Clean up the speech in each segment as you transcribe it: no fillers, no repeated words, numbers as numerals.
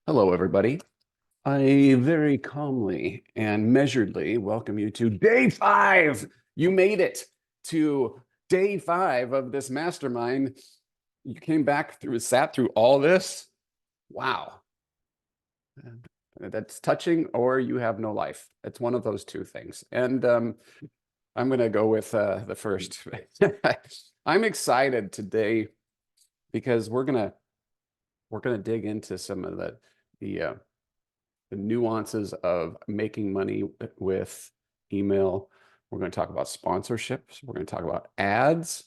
Hello, everybody. I very calmly and measuredly welcome you to day 5. You made it to day 5 of this mastermind. You came back through, sat through all this. Wow. That's touching, or you have no life. It's one of those two things. And I'm going to go with the first. I'm excited today because we're gonna dig into some of the nuances of making money with email. We're going to talk about sponsorships. We're going to talk about ads.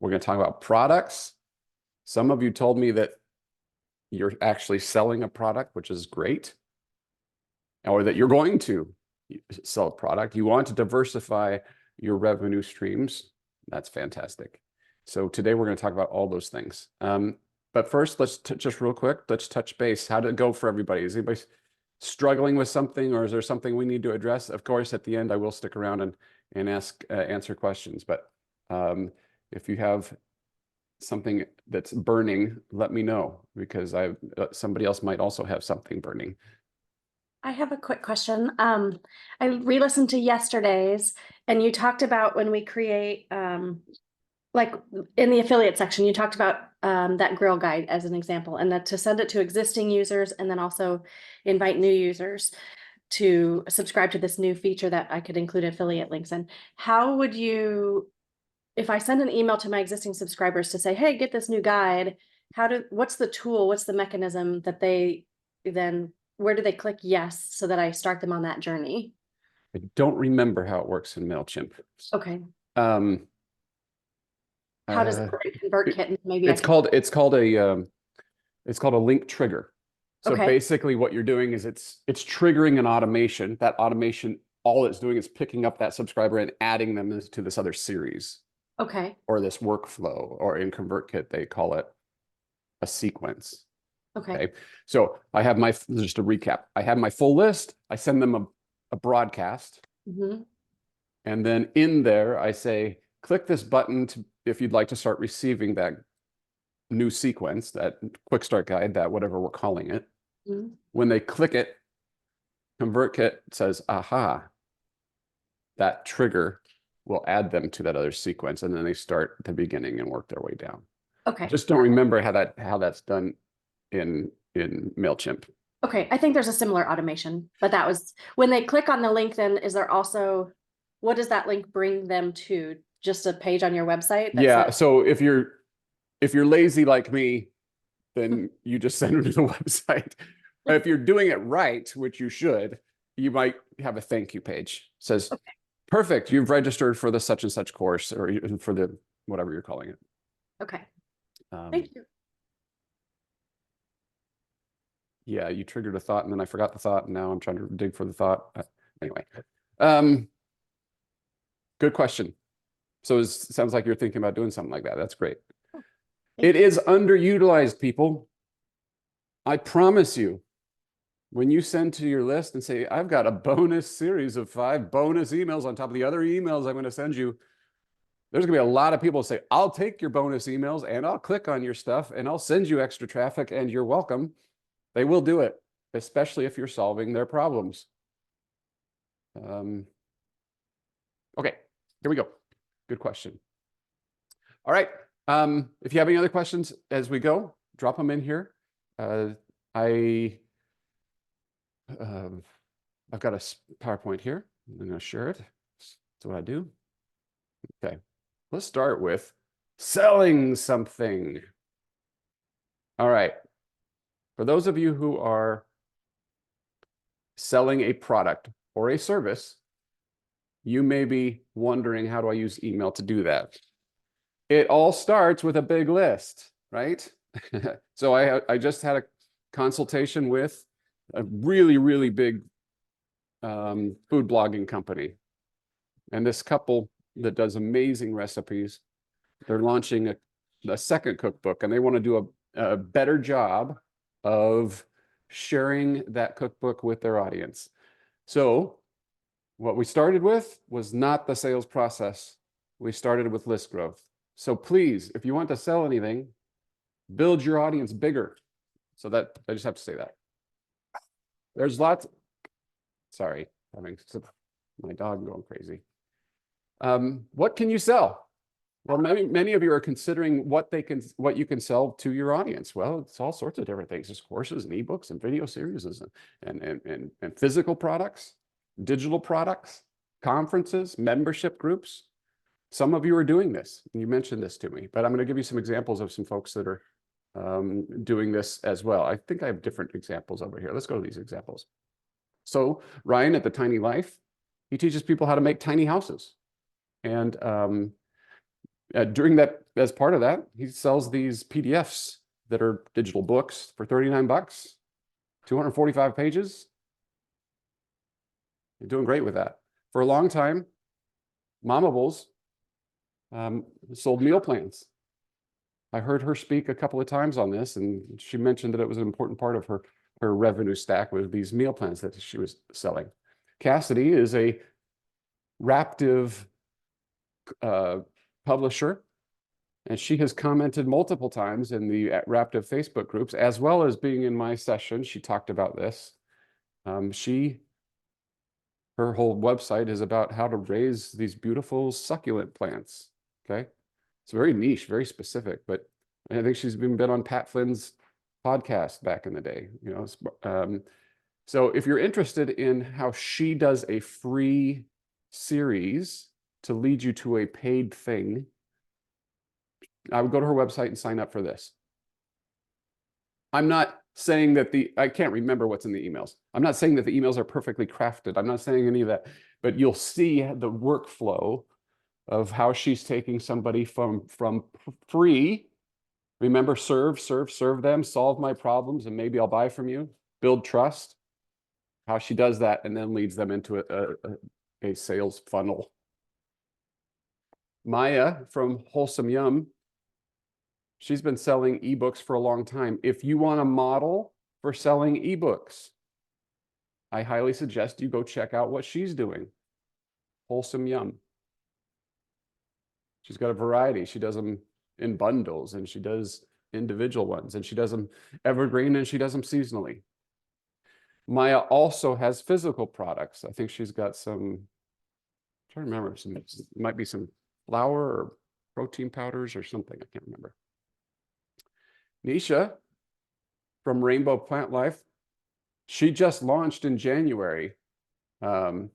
We're going to talk about products. Some of you told me that you're actually selling a product, which is great, or that you're going to sell a product. You want to diversify your revenue streams. That's fantastic. So today we're going to talk about all those things. But first, let's just real quick, let's touch base. How did it go for everybody? Is anybody struggling with something, or is there something we need to address? Of course, at the end, I will stick around and answer questions. But if you have something that's burning, let me know, because somebody else might also have something burning. I have a quick question. I re-listened to yesterday's, and you talked about when we create, like in the affiliate section, you talked about that grill guide as an example, and that to send it to existing users and then also invite new users to subscribe to this new feature that I could include affiliate links in. How would you, if I send an email to my existing subscribers to say, hey, get this new guide, what's the tool, what's the mechanism that they then, where do they click yes so that I start them on that journey? I don't remember how it works in MailChimp. Okay. Um, How does it work in ConvertKit? Maybe it's called a link trigger. So Okay. basically what you're doing is it's triggering an automation. That automation, all it's doing is picking up that subscriber and adding them to this other series. Okay. Or this workflow, or in ConvertKit, they call it a sequence. Okay. So I have just a recap. I have my full list. I send them a broadcast. Mm-hmm. And then in there, I say, click this button if you'd like to start receiving that new sequence, that quick start guide, that whatever we're calling it. Mm-hmm. When they click it, ConvertKit says, aha, that trigger will add them to that other sequence. And then they start at the beginning and work their way down. Okay. Just don't remember how that's done in MailChimp. Okay. I think there's a similar automation, but that was when they click on the link, then is there also, what does that link bring them to? Just a page on your website? Yeah. So if you're lazy like me, then you just send them to the website. If you're doing it right, which you should, you might have a thank you page. It says, okay, perfect, you've registered for the such and such course, or for the whatever you're calling it. Okay. Thank you. Yeah, you triggered a thought and then I forgot the thought, and now I'm trying to dig for the thought. Anyway, good question. So it sounds like you're thinking about doing something like that. That's great. It is underutilized, people. I promise you, when you send to your list and say, I've got a bonus series of 5 bonus emails on top of the other emails I'm going to send you, there's going to be a lot of people say, I'll take your bonus emails and I'll click on your stuff and I'll send you extra traffic and you're welcome. They will do it, especially if you're solving their problems. Okay, here we go. Good question. All right. If you have any other questions as we go, drop them in here. I've got a PowerPoint here. I'm going to share it. That's what I do. Okay. Let's start with selling something. All right. For those of you who are selling a product or a service, you may be wondering, how do I use email to do that? It all starts with a big list, right? So I just had a consultation with a really, really big food blogging company. And this couple that does amazing recipes, they're launching a second cookbook, and they want to do a better job of sharing that cookbook with their audience. So what we started with was not the sales process. We started with list growth. So please, if you want to sell anything, build your audience bigger. So that, I just have to say that. There's lots, sorry, having my dog going crazy. What can you sell? Well, many of you are considering what you can sell to your audience. Well, it's all sorts of different things. There's courses and ebooks and video series and physical products, digital products, conferences, membership groups. Some of you are doing this. You mentioned this to me, but I'm going to give you some examples of some folks that are doing this as well. I think I have different examples over here. Let's go to these examples. So Ryan at the Tiny Life, he teaches people how to make tiny houses. And during that, as part of that, he sells these PDFs that are digital books for 39 bucks, 245 pages. You're doing great with that. For a long time, Momables sold meal plans. I heard her speak a couple of times on this, and she mentioned that it was an important part of her revenue stack was these meal plans that she was selling. Cassidy is a Raptive publisher, and she has commented multiple times in the Raptive Facebook groups, as well as being in my session. She talked about this. Her whole website is about how to raise these beautiful succulent plants. Okay, it's very niche, very specific, but I think she's been on Pat Flynn's podcast back in the day. You know, so if you're interested in how she does a free series to lead you to a paid thing, I would go to her website and sign up for this. I'm not saying that I can't remember what's in the emails. I'm not saying that the emails are perfectly crafted. I'm not saying any of that, but you'll see the workflow of how she's taking somebody from free, remember, serve them, solve my problems, and maybe I'll buy from you, build trust, how she does that and then leads them into a sales funnel. Maya from Wholesome Yum, she's been selling ebooks for a long time. If you want a model for selling ebooks, I highly suggest you go check out what she's doing. Wholesome Yum. She's got a variety. She does them in bundles, and she does individual ones, and she does them evergreen, and she does them seasonally. Maya also has physical products. I think she's got some, I'm trying to remember, it might be some flour or protein powders or something. I can't remember. Nisha from Rainbow Plant Life, she just launched in January her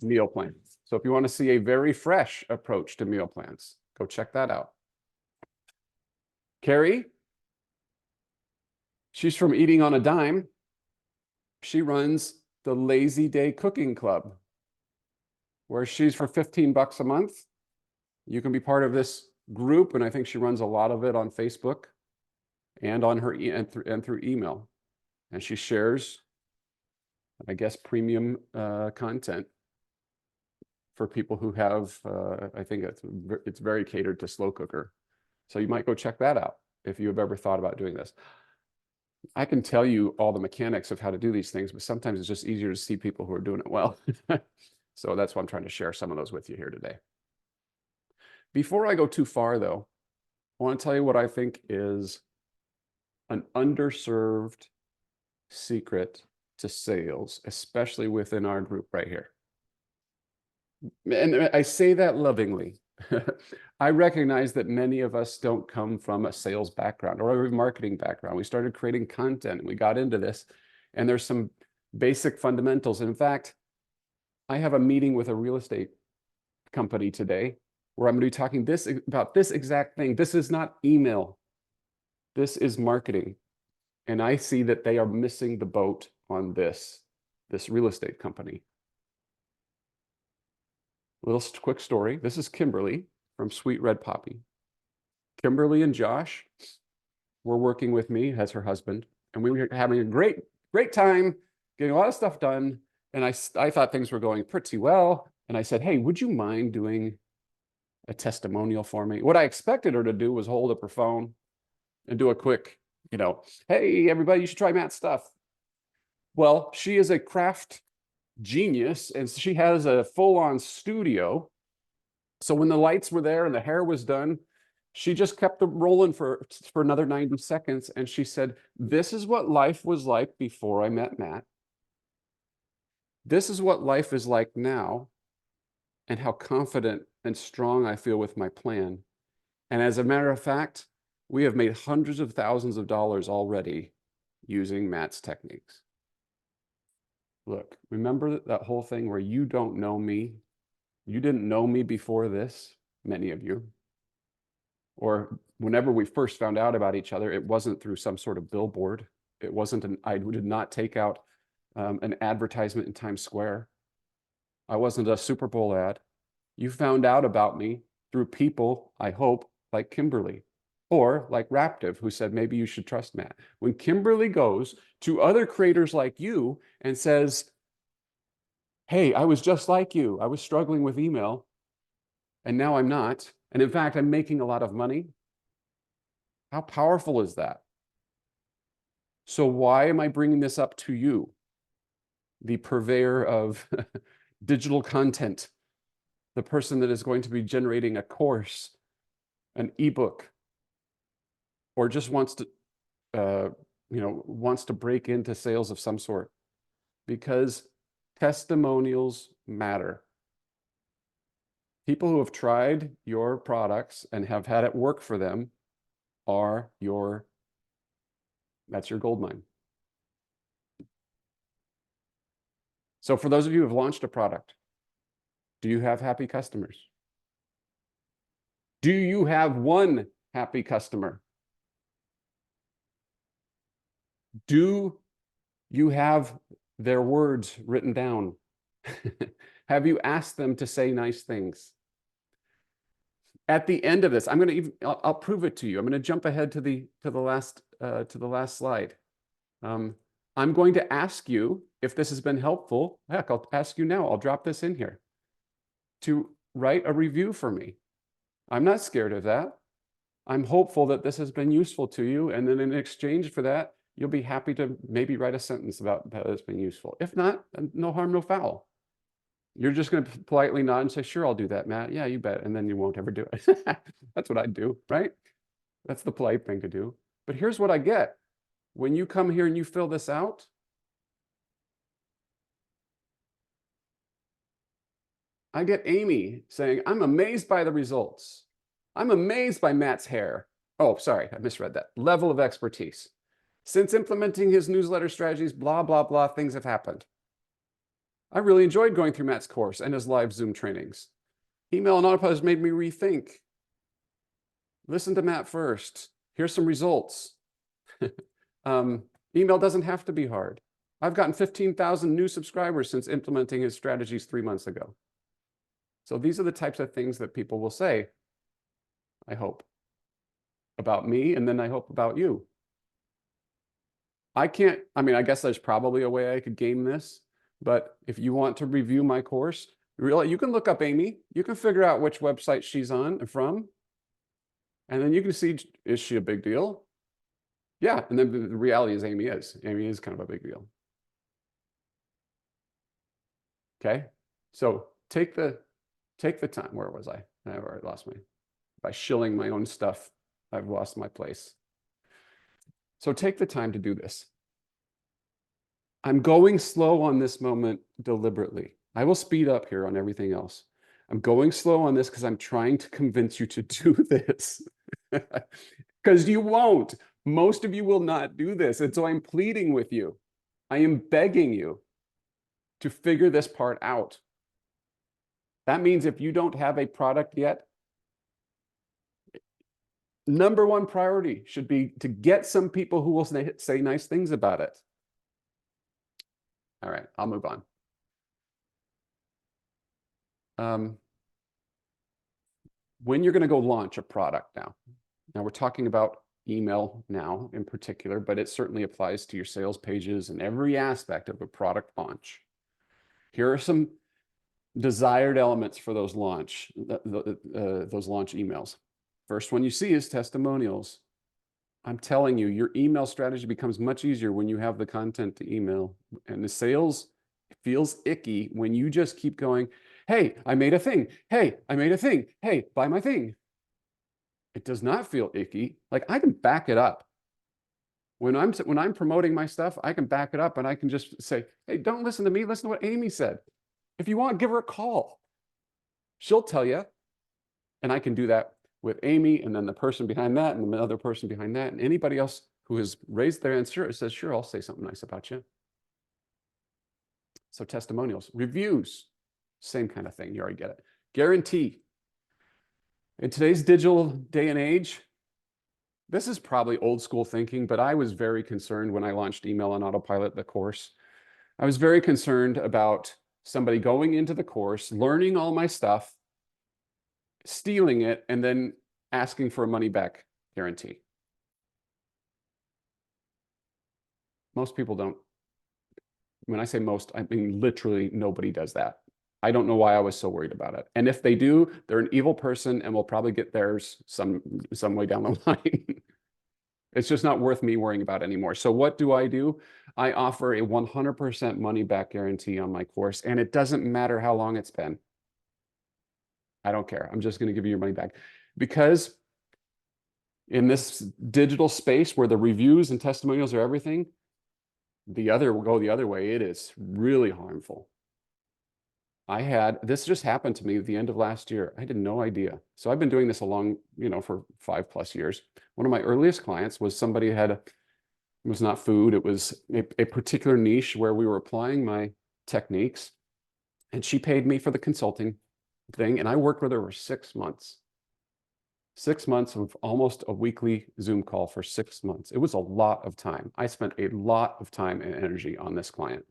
meal plan. So if you want to see a very fresh approach to meal plans, go check that out. Carrie, she's from Eating on a Dime. She runs the Lazy Day Cooking Club, where she's for 15 bucks a month. You can be part of this group, and I think she runs a lot of it on Facebook and on her and through email. And she shares, I guess, premium content for people who have, I think it's very catered to slow cooker. So you might go check that out if you have ever thought about doing this. I can tell you all the mechanics of how to do these things, but sometimes it's just easier to see people who are doing it well. So that's why I'm trying to share some of those with you here today. Before I go too far, though, I want to tell you what I think is an underserved secret to sales, especially within our group right here. And I say that lovingly. I recognize that many of us don't come from a sales background or a marketing background. We started creating content and we got into this, and there's some basic fundamentals. In fact, I have a meeting with a real estate company today where I'm going to be talking about this exact thing. This is not email. This is marketing. And I see that they are missing the boat on this real estate company. Little quick story. This is Kimberly from Sweet Red Poppy. Kimberly and Josh were working with me as her husband, and we were having a great time, getting a lot of stuff done. And I thought things were going pretty well. And I said, hey, would you mind doing a testimonial for me? What I expected her to do was hold up her phone and do a quick, hey, everybody, you should try Matt's stuff. Well, she is a craft genius, and she has a full-on studio. So when the lights were there and the hair was done, She just kept them rolling for another 90 seconds. And she said, this is what life was like before I met Matt. This is what life is like now, and how confident and strong I feel with my plan. And as a matter of fact, we have made hundreds of thousands of dollars already using Matt's techniques. Look, remember that whole thing where you don't know me? You didn't know me before this, many of you. Or whenever we first found out about each other, it wasn't through some sort of billboard. It wasn't I did not take out an advertisement in Times Square. I wasn't a Super Bowl ad. You found out about me through people, I hope, like Kimberly, or like Raptive, who said, maybe you should trust Matt. When Kimberly goes to other creators like you and says, hey, I was just like you. I was struggling with email, and now I'm not. And in fact, I'm making a lot of money. How powerful is that? So why am I bringing this up to you, the purveyor of digital content, the person that is going to be generating a course, an ebook, or just wants to, wants to break into sales of some sort? Because testimonials matter. People who have tried your products and have had it work for them are that's your gold mine. So for those of you who have launched a product, do you have happy customers? Do you have one happy customer? Do you have their words written down? Have you asked them to say nice things? At the end of this, I'll prove it to you. I'm going to jump ahead to the last slide. I'm going to ask you if this has been helpful. Heck, I'll ask you now. I'll drop this in here to write a review for me. I'm not scared of that. I'm hopeful that this has been useful to you. And then in exchange for that, you'll be happy to maybe write a sentence about how it's been useful. If not, no harm, no foul. You're just going to politely nod and say, sure, I'll do that, Matt. Yeah, you bet. And then you won't ever do it. That's what I'd do, right? That's the polite thing to do. But here's what I get. When you come here and you fill this out, I get Amy saying, I'm amazed by the results. I'm amazed by Matt's hair. Oh, sorry, I misread that. Level of expertise. Since implementing his newsletter strategies, blah, blah, blah, things have happened. I really enjoyed going through Matt's course and his live Zoom trainings. Email and Autopilot has made me rethink. Listen to Matt first. Here's some results. Email doesn't have to be hard. I've gotten 15,000 new subscribers since implementing his strategies 3 months ago. So these are the types of things that people will say, I hope, about me, and then I hope about you. I guess there's probably a way I could game this, but if you want to review my course, really, you can look up Amy. You can figure out which website she's on and from, and then you can see, is she a big deal? Yeah, and then the reality is Amy is. Amy is kind of a big deal. Okay, so take the time. Where was I? I've already lost my, by shilling my own stuff, I've lost my place. So take the time to do this. I'm going slow on this moment deliberately. I will speed up here on everything else. I'm going slow on this because I'm trying to convince you to do this. Because you won't. Most of you will not do this. And so I'm pleading with you. I am begging you to figure this part out. That means if you don't have a product yet, number one priority should be to get some people who will say nice things about it. All right, I'll move on. When you're going to go launch a product now we're talking about email now in particular, but it certainly applies to your sales pages and every aspect of a product launch. Here are some desired elements for those launch emails. First one you see is testimonials. I'm telling you, your email strategy becomes much easier when you have the content to email, and the sales feels icky when you just keep going, hey, I made a thing. Hey, I made a thing. Hey, buy my thing. It does not feel icky. Like I can back it up. When I'm promoting my stuff, I can back it up and I can just say, hey, don't listen to me, listen to what Amy said. If you want, give her a call. She'll tell you. And I can do that with Amy and then the person behind that and the other person behind that and anybody else who has raised their hand says, sure, I'll say something nice about you. So testimonials, reviews, same kind of thing. You already get it. Guarantee. In today's digital day and age, this is probably old school thinking, but I was very concerned when I launched Email on Autopilot, the course. I was very concerned about somebody going into the course, learning all my stuff, stealing it, and then asking for a money back guarantee. Most people don't. When I say most, I mean literally nobody does that. I don't know why I was so worried about it. And if they do, they're an evil person and will probably get theirs some way down the line. It's just not worth me worrying about anymore. So what do? I offer a 100% money back guarantee on my course, and it doesn't matter how long it's been. I don't care. I'm just going to give you your money back. Because in this digital space where the reviews and testimonials are everything, will go the other way. It is really harmful. This just happened to me at the end of last year. I had no idea. So I've been doing this for 5+ years. One of my earliest clients was somebody it was not food. It was a particular niche where we were applying my techniques, and she paid me for the consulting thing. And I worked with her for 6 months. 6 months of almost a weekly Zoom call for 6 months. It was a lot of time. I spent a lot of time and energy on this client.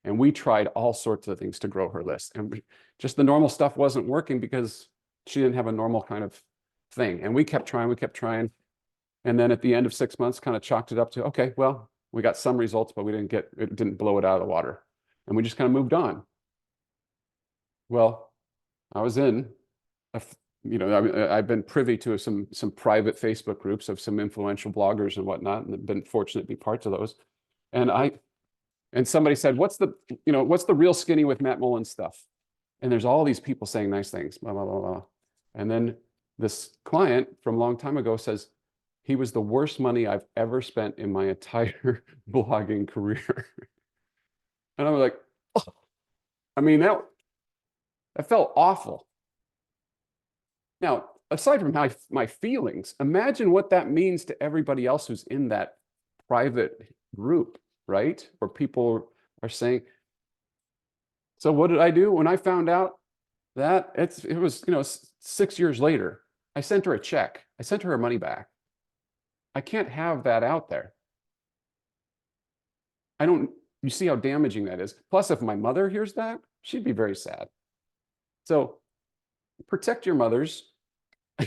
And we tried all sorts of things to grow her list. And just the normal stuff wasn't working because she didn't have a normal kind of thing. And we kept trying. And then at the end of 6 months, kind of chalked it up to, okay, well, we got some results, but it didn't blow it out of the water. And we just kind of moved on. Well, I was in, I've been privy to some private Facebook groups of some influential bloggers and whatnot, and been fortunate to be parts of those. And somebody said, what's the real skinny with Matt Mullen stuff? And there's all these people saying nice things, blah, blah, blah, blah. And then this client from a long time ago says, he was the worst money I've ever spent in my entire blogging career. And I was like, oh. I mean, that felt awful. Now, aside from my feelings, imagine what that means to everybody else who's in that private group, right? Where people are saying, so what did I do when I found out that it was 6 years later? I sent her a check. I sent her her money back. I can't have that out there. You see how damaging that is. Plus, if my mother hears that, she'd be very sad. So protect your mothers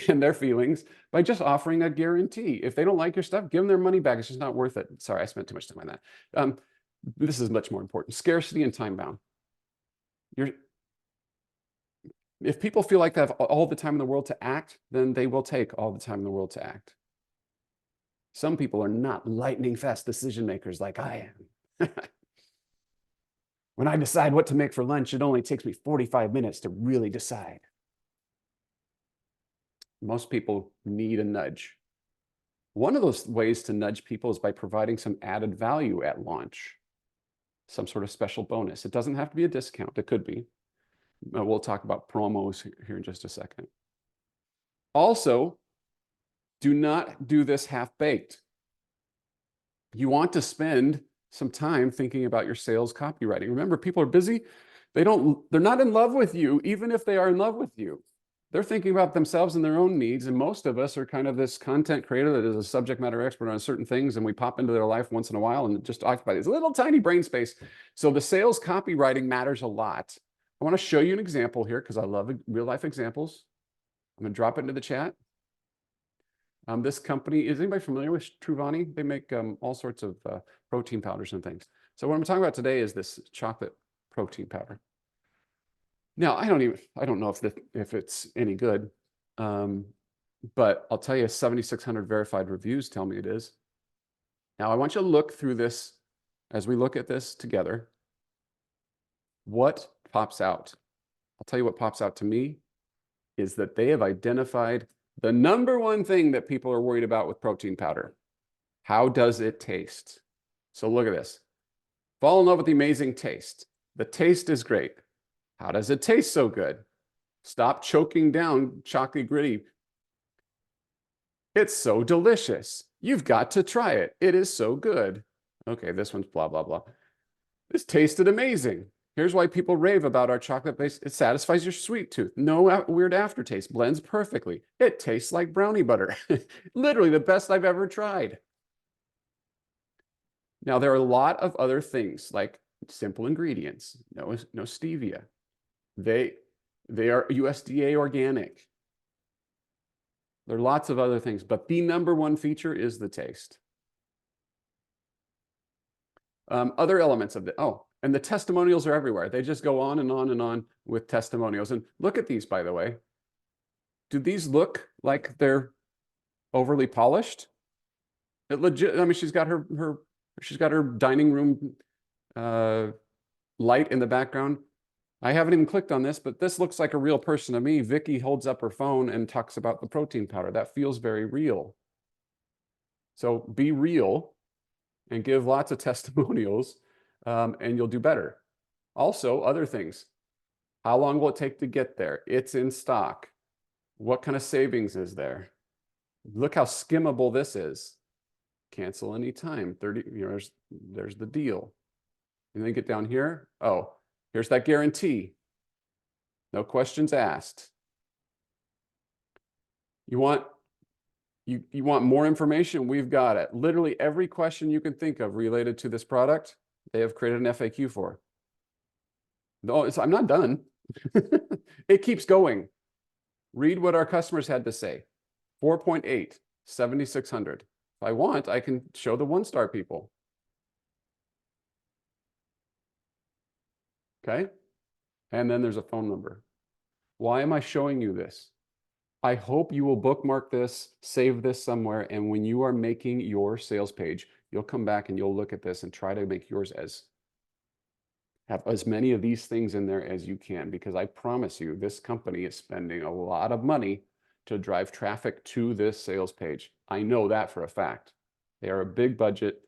and their feelings by just offering a guarantee. If they don't like your stuff, give them their money back. It's just not worth it. Sorry, I spent too much time on that. This is much more important. Scarcity and time bound. If people feel like they have all the time in the world to act, then they will take all the time in the world to act. Some people are not lightning fast decision makers like I am. When I decide what to make for lunch, it only takes me 45 minutes to really decide. Most people need a nudge. One of those ways to nudge people is by providing some added value at launch, some sort of special bonus. It doesn't have to be a discount. It could be. We'll talk about promos here in just a second. Also, do not do this half-baked. You want to spend some time thinking about your sales copywriting. Remember, people are busy. They're not in love with you, even if they are in love with you. They're thinking about themselves and their own needs. And most of us are kind of this content creator that is a subject matter expert on certain things. And we pop into their life once in a while and just occupy this little tiny brain space. So the sales copywriting matters a lot. I want to show you an example here because I love real life examples. I'm going to drop it into the chat. This company, is anybody familiar with Truvani? They make all sorts of protein powders and things. So what I'm talking about today is this chocolate protein powder. Now, I don't know if it's any good, but I'll tell you 7,600 verified reviews tell me it is. Now, I want you to look through this as we look at this together. What pops out? I'll tell you what pops out to me is that they have identified The number one thing that people are worried about with protein powder, how does it taste? So look at this. Fall in love with the amazing taste. The taste is great. How does it taste so good? Stop choking down chocolate gritty. It's so delicious. You've got to try it. It is so good. Okay, this one's blah, blah, blah. This tasted amazing. Here's why people rave about our chocolate base. It satisfies your sweet tooth. No weird aftertaste. Blends perfectly. It tastes like brownie butter. Literally the best I've ever tried. Now, there are a lot of other things like simple ingredients. No stevia. They are USDA organic. There are lots of other things, but the number one feature is the taste. Other elements of it. Oh, and the testimonials are everywhere. They just go on and on and on with testimonials. And look at these, by the way. Do these look like they're overly polished? It legit. I mean, she's got her dining room light in the background. I haven't even clicked on this, but this looks like a real person to me. Vicky holds up her phone and talks about the protein powder. That feels very real. So be real and give lots of testimonials, and you'll do better. Also, other things. How long will it take to get there? It's in stock. What kind of savings is there? Look how skimmable this is. Cancel anytime. 30, there's the deal. And then get down here. Oh, here's that guarantee. No questions asked. You want more information? We've got it. Literally every question you can think of related to this product, they have created an FAQ for. No, I'm not done. It keeps going. Read what our customers had to say. 4.8, 7,600. If I want, I can show the one-star people. Okay? And then there's a phone number. Why am I showing you this? I hope you will bookmark this, save this somewhere, and when you are making your sales page, you'll come back and you'll look at this and try to make yours have as many of these things in there as you can, because I promise you, this company is spending a lot of money to drive traffic to this sales page. I know that for a fact. They are a big budget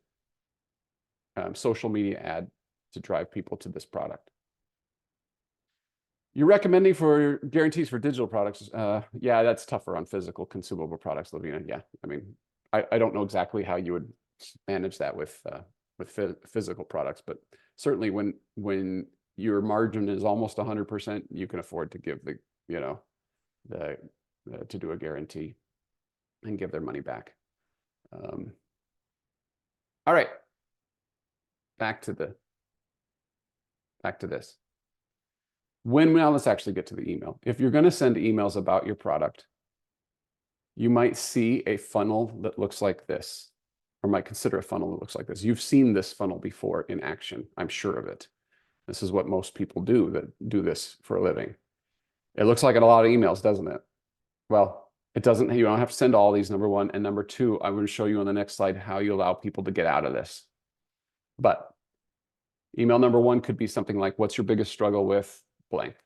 social media ad to drive people to this product. You're recommending for guarantees for digital products. Yeah, that's tougher on physical consumable products, Lavina. Yeah, I mean, I don't know exactly how you would manage that with physical products, but certainly when your margin is almost 100%, you can afford to give to do a guarantee and give their money back. All right, back to this. Now let's actually get to the email. If you're going to send emails about your product, you might see a funnel that looks like this, or might consider a funnel that looks like this. You've seen this funnel before in action. I'm sure of it. This is what most people do that do this for a living. It looks like a lot of emails, doesn't it? Well, it doesn't. You don't have to send all these, number one. And number two, I'm going to show you on the next slide how you allow people to get out of this. But email number one could be something like, what's your biggest struggle with blank?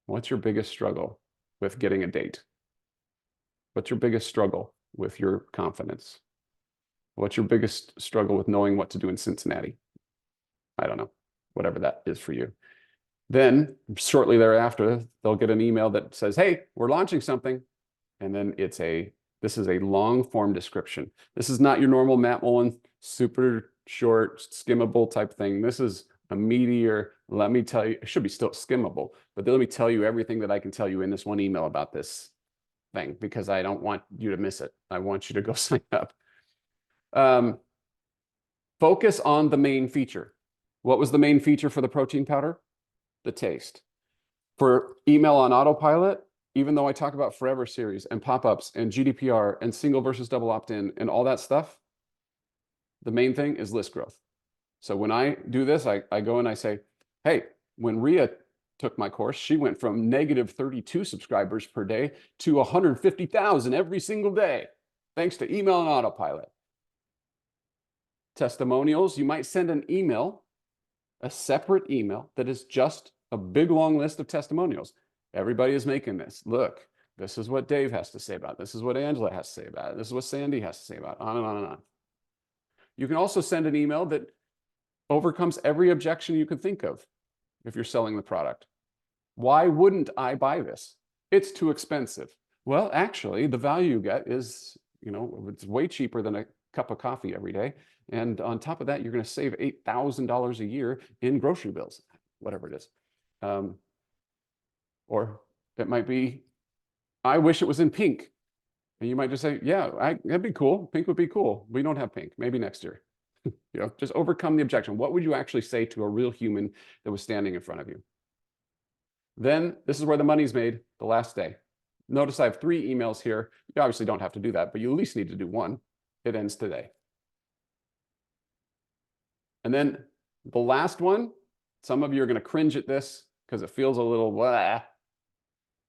What's your biggest struggle with getting a date? What's your biggest struggle with your confidence? What's your biggest struggle with knowing what to do in Cincinnati? I don't know, whatever that is for you. Then shortly thereafter, they'll get an email that says, hey, we're launching something. And then this is a long form description. This is not your normal Matt Mullen, super short, skimmable type thing. This is a meteor. Let me tell you, it should be still skimmable, but let me tell you everything that I can tell you in this one email about this thing, because I don't want you to miss it. I want you to go sign up. Focus on the main feature. What was the main feature for the protein powder? The taste. For email on autopilot, even though I talk about Forever Series and pop-ups and GDPR and single versus double opt-in and all that stuff, the main thing is list growth. So when I do this, I go and I say, hey, when Ria took my course, she went from -32 subscribers per day to 150,000 every single day, thanks to email and autopilot. Testimonials, you might send an email, a separate email that is just a big long list of testimonials. Everybody is making this. Look, This is what Dave has to say about it. This is what Angela has to say about it. This is what Sandy has to say about it, on and on and on. You can also send an email that overcomes every objection you could think of if you're selling the product. Why wouldn't I buy this? It's too expensive. Well, actually, the value you get is, it's way cheaper than a cup of coffee every day. And on top of that, you're going to save $8,000 a year in grocery bills, whatever it is. Or it might be, I wish it was in pink. And you might just say, yeah, that'd be cool. Pink would be cool. We don't have pink. Maybe next year. Just overcome the objection. What would you actually say to a real human that was standing in front of you? Then this is where the money's made, the last day. Notice I have 3 emails here. You obviously don't have to do that, but you at least need to do one. It ends today. And then the last one, some of you are going to cringe at this because it feels a little blah,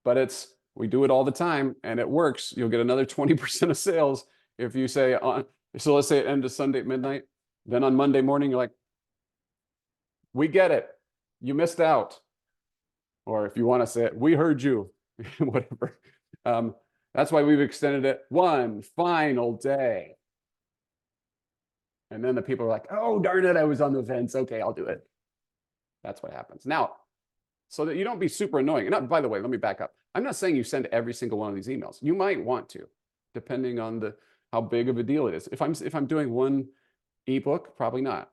but we do it all the time and it works. You'll get another 20% of sales if you say, so let's say it ended Sunday at midnight. Then on Monday morning, you're like, we get it. You missed out. Or if you want to say it, we heard you, whatever. That's why we've extended it one final day. And then the people are like, oh, darn it, I was on the fence. Okay, I'll do it. That's what happens. Now, so that you don't be super annoying. And by the way, let me back up. I'm not saying you send every single one of these emails. You might want to, depending on how big of a deal it is. If I'm doing one ebook, probably not.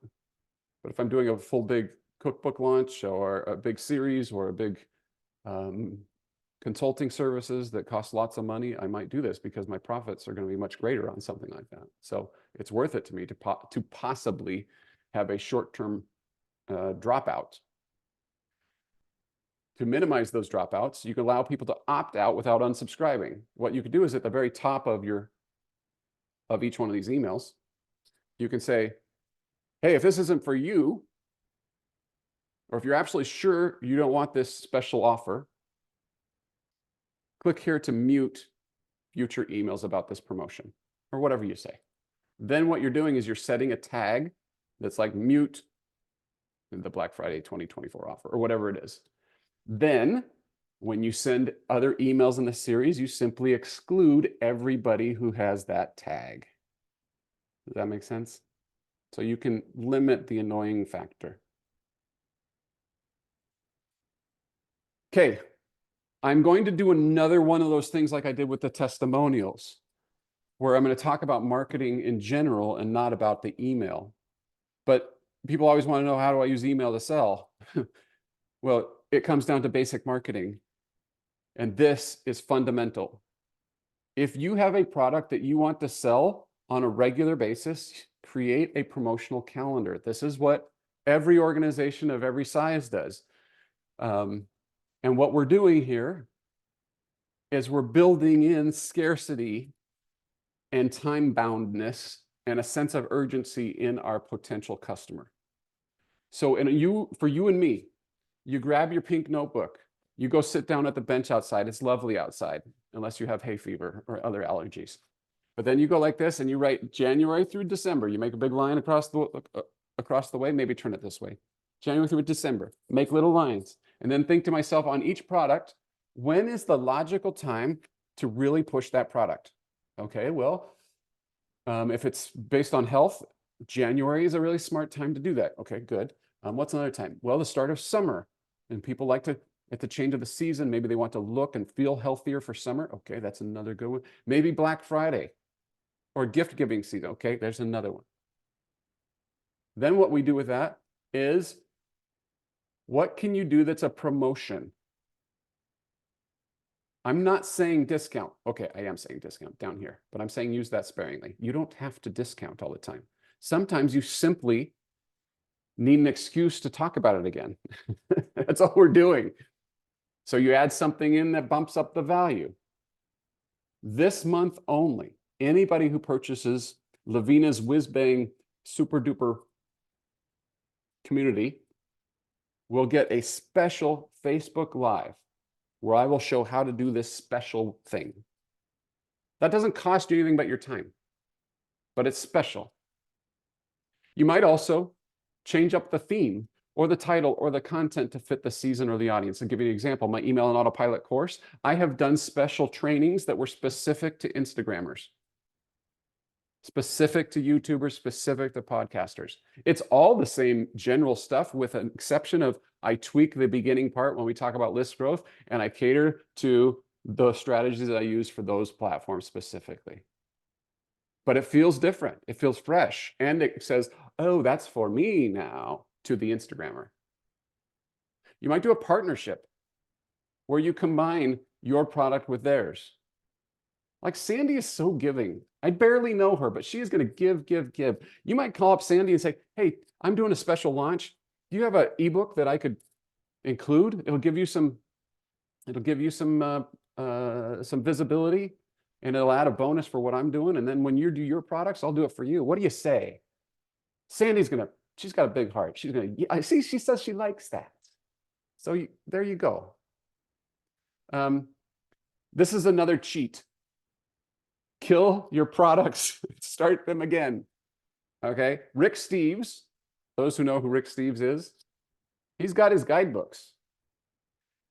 But if I'm doing a full big cookbook launch or a big series or a big consulting services that cost lots of money, I might do this because my profits are going to be much greater on something like that. So it's worth it to me to possibly have a short-term dropout. To minimize those dropouts, you can allow people to opt out without unsubscribing. What you could do is at the very top of each one of these emails, you can say, hey, if this isn't for you, or if you're absolutely sure you don't want this special offer, click here to mute future emails about this promotion, or whatever you say. Then what you're doing is you're setting a tag that's like mute the Black Friday 2024 offer, or whatever it is. Then when you send other emails in the series, you simply exclude everybody who has that tag. Does that make sense? So you can limit the annoying factor. Okay, I'm going to do another one of those things like I did with the testimonials, where I'm going to talk about marketing in general and not about the email. But people always want to know, how do I use email to sell? Well, it comes down to basic marketing. And this is fundamental. If you have a product that you want to sell on a regular basis, create a promotional calendar. This is what every organization of every size does. And what we're doing here is we're building in scarcity and time-boundness and a sense of urgency in our potential customer. So for you and me, you grab your pink notebook, you go sit down at the bench outside. It's lovely outside, unless you have hay fever or other allergies. But then you go like this and you write January through December. You make a big line across the way, maybe turn it this way. January through December, make little lines. And then think to myself, on each product, when is the logical time to really push that product? Okay, well, if it's based on health, January is a really smart time to do that. Okay, good. What's another time? Well, the start of summer. And people like to, at the change of the season, maybe they want to look and feel healthier for summer. Okay, that's another good one. Maybe Black Friday or gift giving season. Okay, there's another one. Then what we do with that is, what can you do that's a promotion? I'm not saying discount. Okay, I am saying discount down here, but I'm saying use that sparingly. You don't have to discount all the time. Sometimes you simply need an excuse to talk about it again. That's all we're doing. So you add something in that bumps up the value. This month only, anybody who purchases Lavina's Whiz Bang Super Duper Community will get a special Facebook Live where I will show how to do this special thing. That doesn't cost you anything but your time, but it's special. You might also change up the theme or the title or the content to fit the season or the audience. I'll give you an example. My email and autopilot course, I have done special trainings that were specific to Instagrammers, specific to YouTubers, specific to podcasters. It's all the same general stuff with an exception of I tweak the beginning part when we talk about list growth, and I cater to the strategies that I use for those platforms specifically. But it feels different. It feels fresh. And it says, oh, that's for me now, to the Instagrammer. You might do a partnership where you combine your product with theirs. Like Sandy is so giving. I barely know her, but she is going to give. You might call up Sandy and say, hey, I'm doing a special launch. Do you have an ebook that I could include? It'll give you some visibility, and it'll add a bonus for what I'm doing. And then when you do your products, I'll do it for you. What do you say? Sandy's she's got a big heart. She's gonna, I see, she says she likes that. So there you go. This is another cheat. Kill your products, start them again. Okay, Rick Steves, those who know who Rick Steves is, he's got his guidebooks.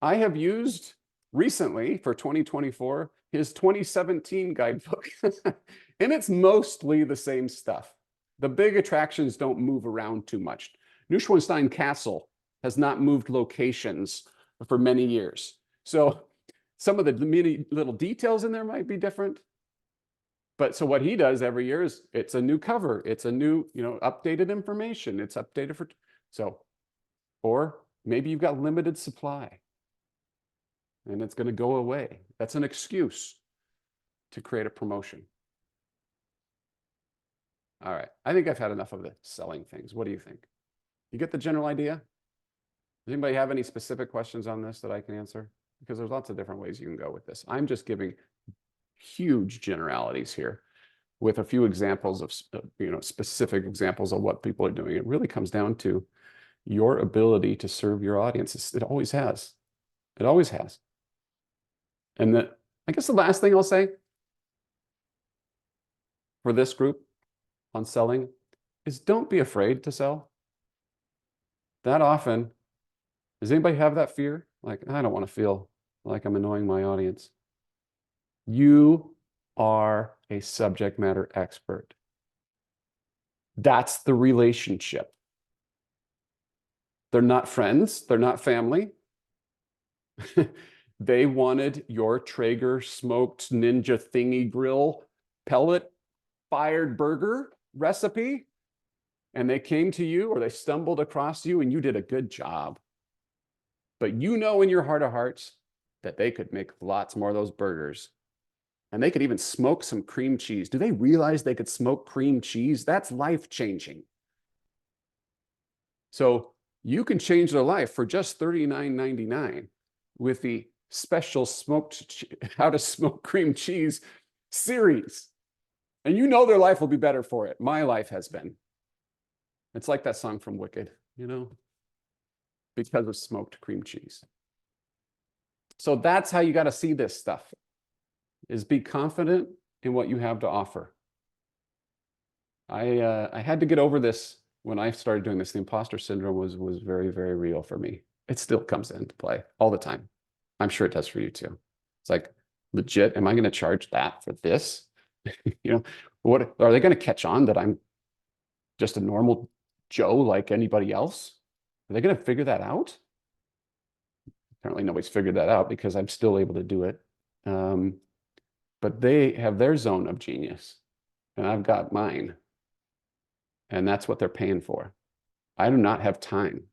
I have used recently for 2024 his 2017 guidebook, and it's mostly the same stuff. The big attractions don't move around too much. Neuschwanstein Castle has not moved locations for many years. So some of the many little details in there might be different. But so what he does every year is it's a new cover. It's a new, updated information. It's updated for, so, or maybe you've got limited supply and it's going to go away. That's an excuse to create a promotion. All right. I think I've had enough of the selling things. What do you think? You get the general idea? Does anybody have any specific questions on this that I can answer? Because there's lots of different ways you can go with this. I'm just giving huge generalities here with a few examples of, specific examples of what people are doing. It really comes down to your ability to serve your audience. It always has. It always has. And I guess the last thing I'll say for this group on selling is don't be afraid to sell. That often, does anybody have that fear? Like, I don't want to feel like I'm annoying my audience. You are a subject matter expert. That's the relationship. They're not friends. They're not family. They wanted your Traeger smoked Ninja thingy grill pellet fired burger recipe, and they came to you or they stumbled across you and you did a good job. But you know in your heart of hearts that they could make lots more of those burgers. And they could even smoke some cream cheese. Do they realize they could smoke cream cheese? That's life-changing. So you can change their life for just $39.99 with the special how to smoke cream cheese series. And you know their life will be better for it. My life has been. It's like that song from Wicked, because of smoked cream cheese. So that's how you got to see this stuff, is be confident in what you have to offer. I had to get over this when I started doing this. The imposter syndrome was very, very real for me. It still comes into play all the time. I'm sure it does for you too. It's like, legit, am I going to charge that for this? What are they going to catch on that I'm just a normal Joe like anybody else? Are they going to figure that out? Apparently nobody's figured that out because I'm still able to do it. But they have their zone of genius and I've got mine. And that's what they're paying for. I do not have time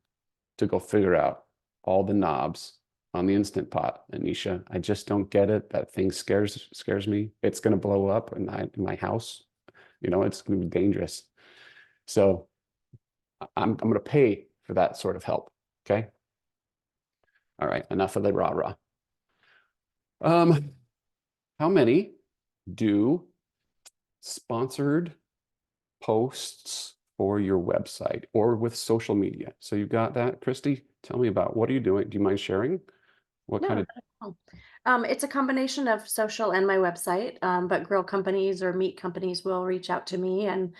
to go figure out all the knobs on the Instant Pot, Anisha. I just don't get it. That thing scares me. It's going to blow up in my house. It's going to be dangerous. So I'm going to pay for that sort of help. Okay. All right. Enough of the rah-rah. How many do sponsored posts for your website or with social media? So you've got that, Christy. Tell me about what are you doing? Do you mind sharing? What No, kind of? not at all. It's a combination of social and my website, but grill companies or meat companies will reach out to me and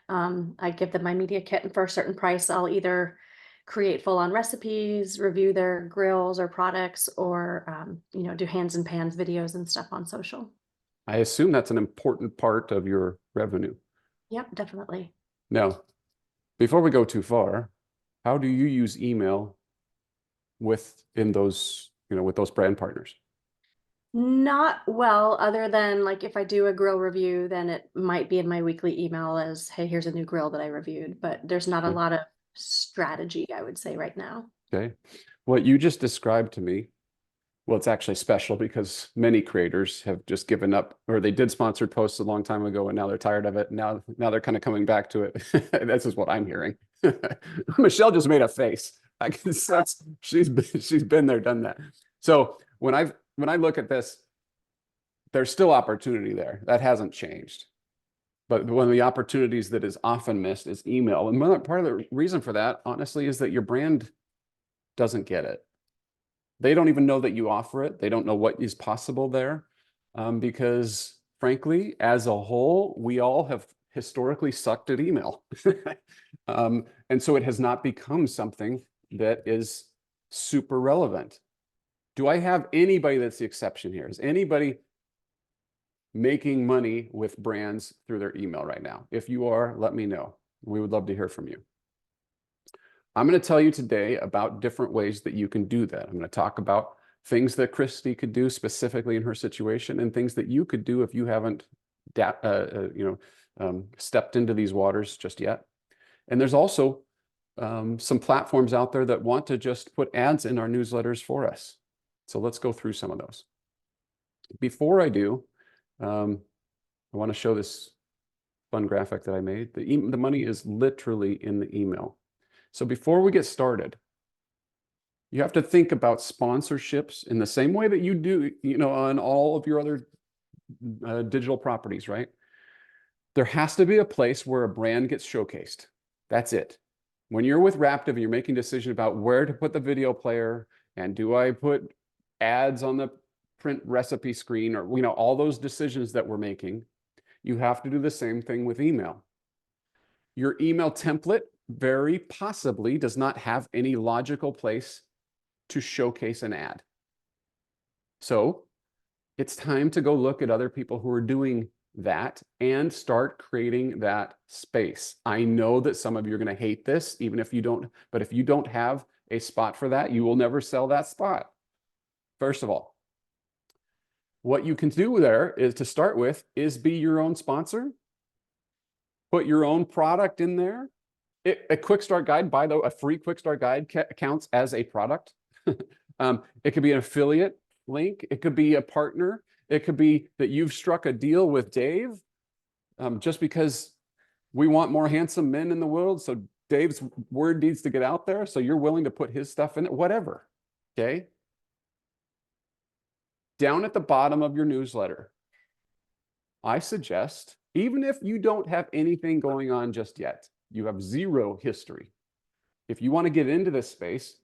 I give them my media kit, and for a certain price, I'll either create full-on recipes, review their grills or products, or do hands and pans videos and stuff on social. I assume that's an important part of your revenue. Yep, definitely. Now, before we go too far, how do you use email with those brand partners? Not well, other than like if I do a grill review, then it might be in my weekly email as, hey, here's a new grill that I reviewed, but there's not a Okay. lot of strategy, I would say, right now. Okay. What you just described to me, well, it's actually special because many creators have just given up, or they did sponsored posts a long time ago and now they're tired of it. Now they're kind of coming back to it. This is what I'm hearing. Michelle just made a face. I can sense she's been there, done that. So when I look at this, there's still opportunity there. That hasn't changed. But one of the opportunities that is often missed is email. And part of the reason for that, honestly, is that your brand doesn't get it. They don't even know that you offer it. They don't know what is possible there. Because frankly, as a whole, we all have historically sucked at email. And so it has not become something that is super relevant. Do I have anybody that's the exception here? Is anybody making money with brands through their email right now? If you are, let me know. We would love to hear from you. I'm going to tell you today about different ways that you can do that. I'm going to talk about things that Christy could do specifically in her situation and things that you could do if you haven't stepped into these waters just yet. And there's also some platforms out there that want to just put ads in our newsletters for us. So let's go through some of those. Before I do, I want to show this fun graphic that I made. The money is literally in the email. So before we get started, you have to think about sponsorships in the same way that you do, on all of your other digital properties, right? There has to be a place where a brand gets showcased. That's it. When you're with Raptive and you're making a decision about where to put the video player and do I put ads on the print recipe screen or, all those decisions that we're making, you have to do the same thing with email. Your email template very possibly does not have any logical place to showcase an ad. So it's time to go look at other people who are doing that and start creating that space. I know that some of you are going to hate this, even if you don't, but if you don't have a spot for that, you will never sell that spot. First of all, what you can do there is to start with is be your own sponsor. Put your own product in there. A quick start guide, by the way, a free quick start guide counts as a product. It could be an affiliate link. It could be a partner. It could be that you've struck a deal with Dave just because we want more handsome men in the world. So Dave's word needs to get out there. So you're willing to put his stuff in it, whatever. Okay. Down at the bottom of your newsletter, I suggest, even if you don't have anything going on just yet, you have zero history. If you want to get into this space,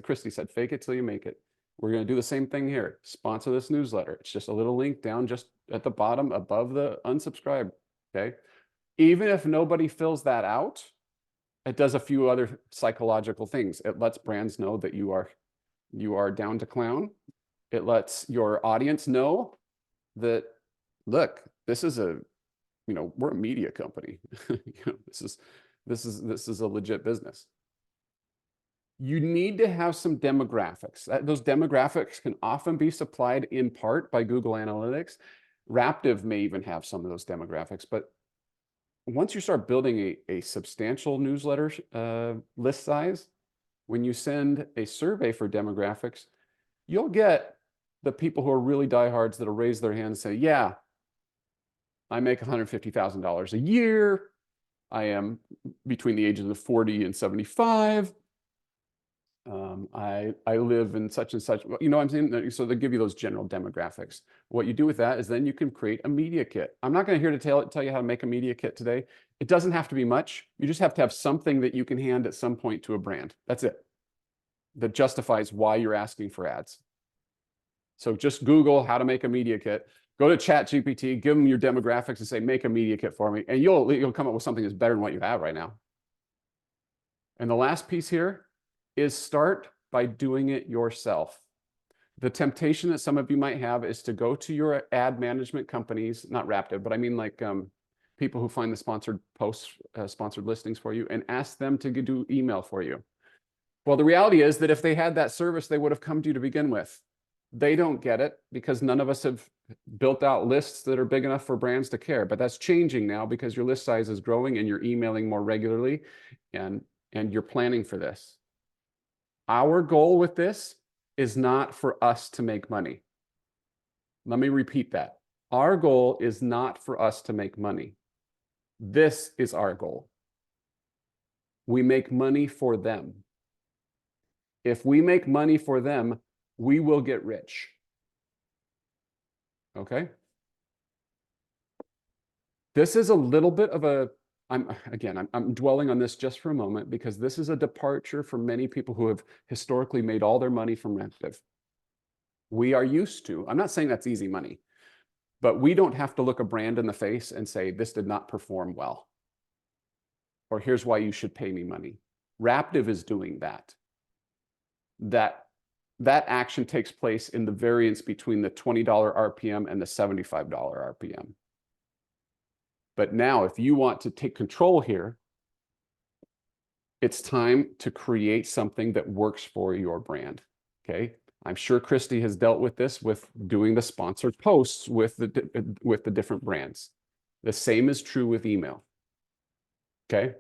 Christy said, fake it till you make it. We're going to do the same thing here. Sponsor this newsletter. It's just a little link down just at the bottom above the unsubscribe. Okay. Even if nobody fills that out, it does a few other psychological things. It lets brands know that you are down to clown. It lets your audience know that, look, this is we're a media company. This is a legit business. You need to have some demographics. Those demographics can often be supplied in part by Google Analytics. Raptive may even have some of those demographics, but once you start building a substantial newsletter list size, when you send a survey for demographics, you'll get the people who are really diehards that'll raise their hand and say, yeah, I make $150,000 a year. I am between the ages of 40 and 75. I live in such and such, what I'm saying? So they give you those general demographics. What you do with that is then you can create a media kit. I'm not going to here to tell you how to make a media kit today. It doesn't have to be much. You just have to have something that you can hand at some point to a brand. That's it. That justifies why you're asking for ads. So just Google how to make a media kit. Go to ChatGPT, give them your demographics and say, make a media kit for me. And you'll come up with something that's better than what you have right now. And the last piece here is start by doing it yourself. The temptation that some of you might have is to go to your ad management companies, not Raptive, but I mean like people who find the sponsored posts, sponsored listings for you, and ask them to do email for you. Well, the reality is that if they had that service, they would have come to you to begin with. They don't get it because none of us have built out lists that are big enough for brands to care. But that's changing now because your list size is growing and you're emailing more regularly and you're planning for this. Our goal with this is not for us to make money. Let me repeat that. Our goal is not for us to make money. This is our goal. We make money for them. If we make money for them, we will get rich. Okay? This is a little bit of a, I'm dwelling on this just for a moment because this is a departure for many people who have historically made all their money from Raptive. We are used to, I'm not saying that's easy money, but we don't have to look a brand in the face and say, this did not perform well. Or here's why you should pay me money. Raptive is doing that. That action takes place in the variance between the $20 RPM and the $75 RPM. But now, if you want to take control here, it's time to create something that works for your brand. Okay. I'm sure Christy has dealt with this with doing the sponsored posts with the different brands. The same is true with email. Okay.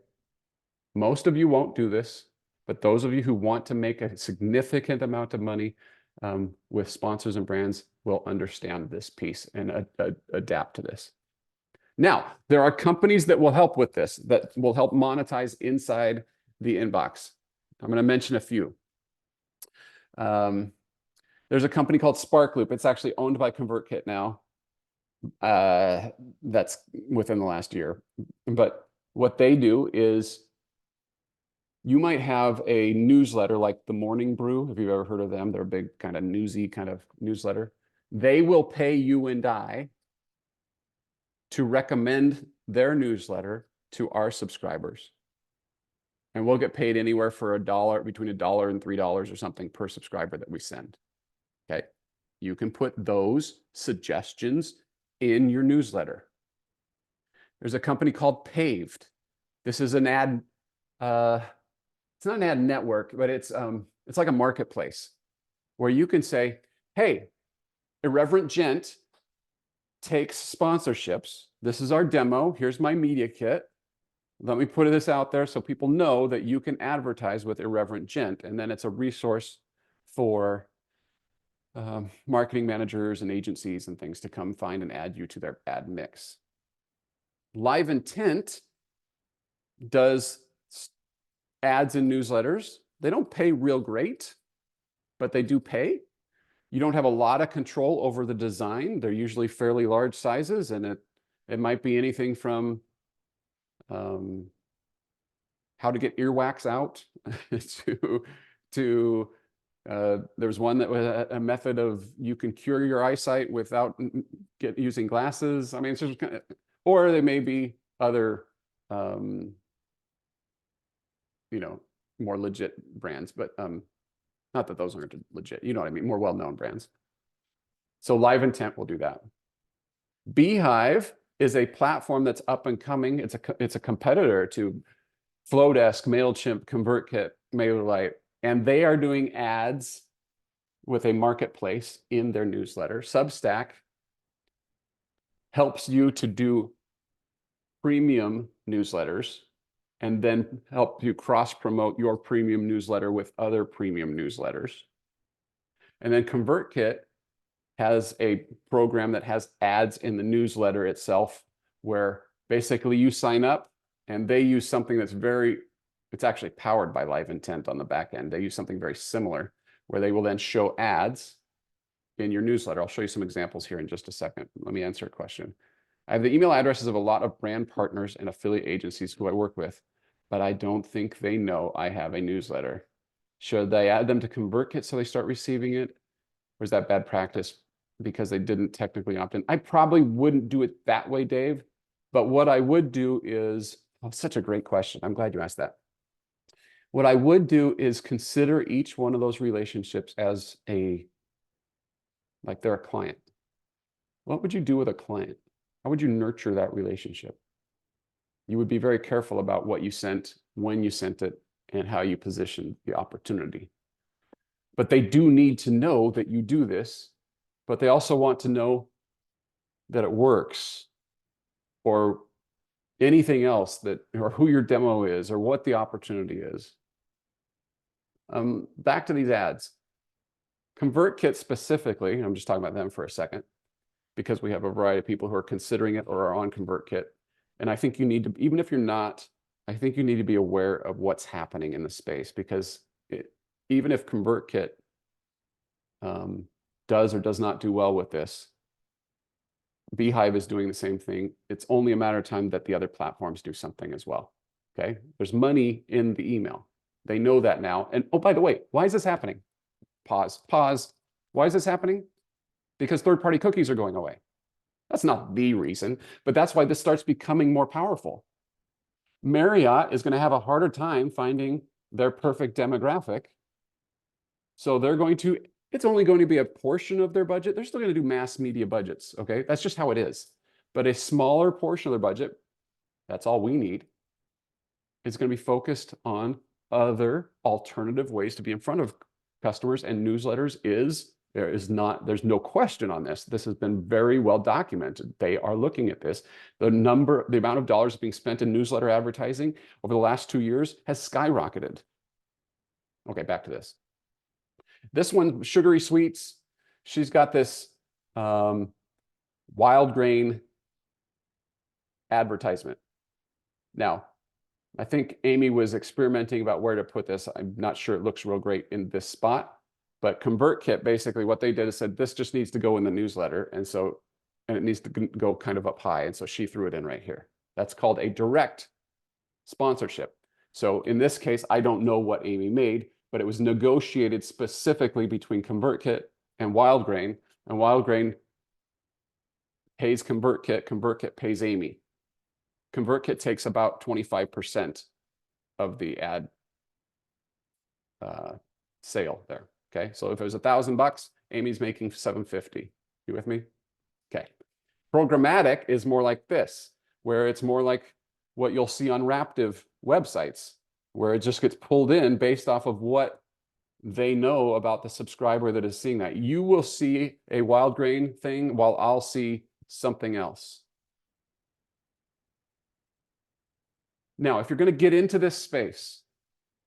Most of you won't do this, but those of you who want to make a significant amount of money with sponsors and brands will understand this piece and adapt to this. Now, there are companies that will help with this, that will help monetize inside the inbox. I'm going to mention a few. There's a company called Sparkloop. It's actually owned by ConvertKit now. That's within the last year. But what they do is you might have a newsletter like the Morning Brew, if you've ever heard of them. They're a big kind of newsy kind of newsletter. They will pay you and I to recommend their newsletter to our subscribers. And we'll get paid anywhere for $1, between $1 and $3 or something per subscriber that we send. Okay. You can put those suggestions in your newsletter. There's a company called Paved. This is an ad, it's not an ad network, but it's like a marketplace where you can say, hey, Irreverent Gent takes sponsorships. This is our demo. Here's my media kit. Let me put this out there so people know that you can advertise with Irreverent Gent. And then it's a resource for marketing managers and agencies and things to come find and add you to their ad mix. Live Intent does ads and newsletters. They don't pay real great, but they do pay. You don't have a lot of control over the design. They're usually fairly large sizes, and it might be anything from how to get earwax out to there's one that was a method of you can cure your eyesight without using glasses. I mean, it's just kind of, or there may be other you know, more legit brands, but not that those aren't legit, you know what I mean, more well-known brands. So Live Intent will do that. Beehive is a platform that's up and coming. It's a competitor to Flowdesk, MailChimp, ConvertKit, MailerLite, and they are doing ads with a marketplace in their newsletter. Substack helps you to do premium newsletters and then help you cross-promote your premium newsletter with other premium newsletters. And then ConvertKit has a program that has ads in the newsletter itself, where basically you sign up and they use something that's it's actually powered by Live Intent on the back end. They use something very similar, where they will then show ads in your newsletter. I'll show you some examples here in just a second. Let me answer a question. I have the email addresses of a lot of brand partners and affiliate agencies who I work with, but I don't think they know I have a newsletter. Should they add them to ConvertKit so they start receiving it? Or is that bad practice because they didn't technically opt in? I probably wouldn't do it that way, Dave. But what I would do is, oh, such a great question. I'm glad you asked that. What I would do is consider each one of those relationships as like they're a client. What would you do with a client? How would you nurture that relationship? You would be very careful about what you sent, when you sent it, and how you positioned the opportunity. But they do need to know that you do this, but they also want to know that it works, or anything else that, or who your demo is, or what the opportunity is. Back to these ads. ConvertKit specifically, I'm just talking about them for a second, because we have a variety of people who are considering it or are on ConvertKit. And I think you need to, even if you're not, I think you need to be aware of what's happening in the space, because even if ConvertKit does or does not do well with this, Beehive is doing the same thing. It's only a matter of time that the other platforms do something as well. Okay, there's money in the email. They know that now. And oh, by the way, why is this happening? Pause. Why is this happening? Because third-party cookies are going away. That's not the reason, but that's why this starts becoming more powerful. Marriott is going to have a harder time finding their perfect demographic. So they're going to, it's only going to be a portion of their budget. They're still going to do mass media budgets. Okay, that's just how it is. But a smaller portion of their budget, that's all we need, is going to be focused on other alternative ways to be in front of customers, and newsletters there's no question on this. This has been very well documented. They are looking at this. The amount of dollars being spent in newsletter advertising over the last 2 years has skyrocketed. Okay, back to this. This one, Sugary Sweets, she's got this wild grain advertisement. Now, I think Amy was experimenting about where to put this. I'm not sure it looks real great in this spot, but ConvertKit, basically what they did is said, this just needs to go in the newsletter. And it needs to go kind of up high. And so she threw it in right here. That's called a direct sponsorship. So in this case, I don't know what Amy made, but it was negotiated specifically between ConvertKit and WildGrain, and WildGrain pays ConvertKit, ConvertKit pays Amy. ConvertKit takes about 25% of the ad sale there. Okay, so if it was $1,000, Amy's making $750. You with me? Okay. Programmatic is more like this, where it's more like what you'll see on Raptive websites, where it just gets pulled in based off of what they know about the subscriber that is seeing that. You will see a WildGrain thing while I'll see something else. Now, if you're going to get into this space,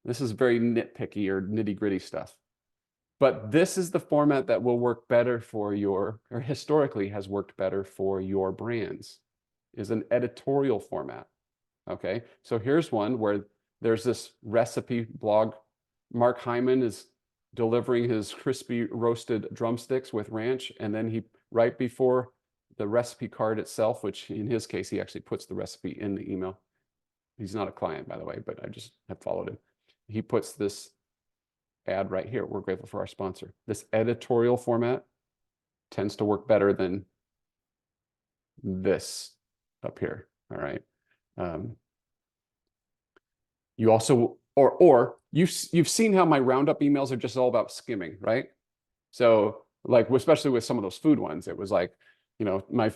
this is very nitpicky or nitty-gritty stuff, but this is the format that will work better for or historically has worked better for your brands, is an editorial format. Okay, so here's one where there's this recipe blog. Mark Hyman is delivering his crispy roasted drumsticks with ranch, and then right before the recipe card itself, which in his case, he actually puts the recipe in the email. He's not a client, by the way, but I just have followed him. He puts this ad right here. We're grateful for our sponsor. This editorial format tends to work better than this up here. All right. You also, or you've seen how my roundup emails are just all about skimming, right? So like, especially with some of those food ones, it was like, you know, my